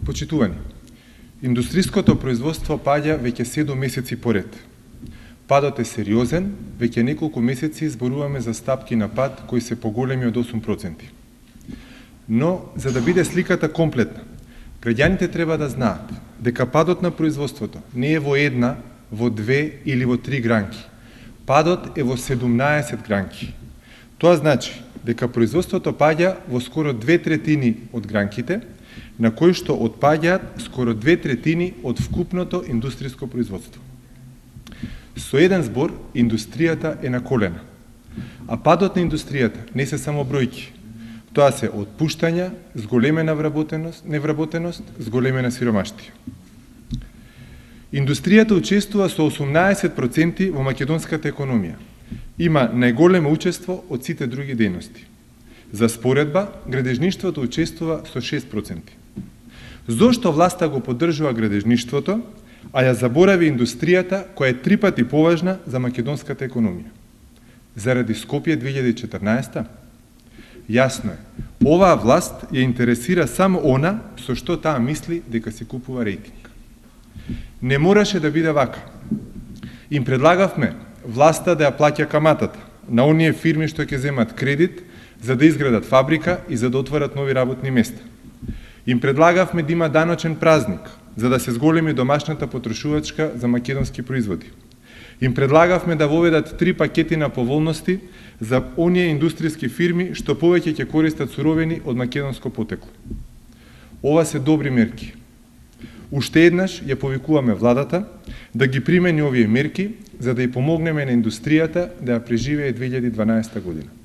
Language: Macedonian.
Почитувани, индустриското производство паѓа веќе 7 месеци поред. Падот е сериозен, веќе неколку месеци зборуваме за стапки на пад кои се поголеми од 8%. Но, за да биде сликата комплетна, граѓаните треба да знаат дека падот на производството не е во една, во две или во три гранки. Падот е во 17 гранки. Тоа значи дека производството паѓа во скоро 2/3 од гранките, на кои што отпаѓаат скоро 2/3 од вкупното индустријско производство. Со еден збор, индустријата е на колена. А падот на индустријата не се само бројки. Тоа се отпуштања, зголемена невработеност, зголемена сиромаштија. Индустријата учествува со 18% во македонската економија. Има најголемо учество од сите други дејности. За споредба, градежништвото учествува со 6%. Зошто власта го поддржува градежништвото, а ја заборави индустријата која е 3 пати поважна за македонската економија? Заради Скопје 2014? Јасно е, оваа власт ја интересира само она со што таа мисли дека си купува рейтинг. Не мораше да биде вака. Им предлагавме власта да ја плаќа каматата на оние фирми што ќе земат кредит за да изградат фабрика и за да отворат нови работни места. Им предлагавме да има даночен празник, за да се зголеми домашната потрошувачка за македонски производи. Им предлагавме да воведат 3 пакети на поволности за оние индустријски фирми што повеќе ќе користат суровини од македонско потекло. Ова се добри мерки. Уште еднаш ја повикуваме владата да ги примени овие мерки за да ја помогнеме на индустријата да ја преживее 2012 година.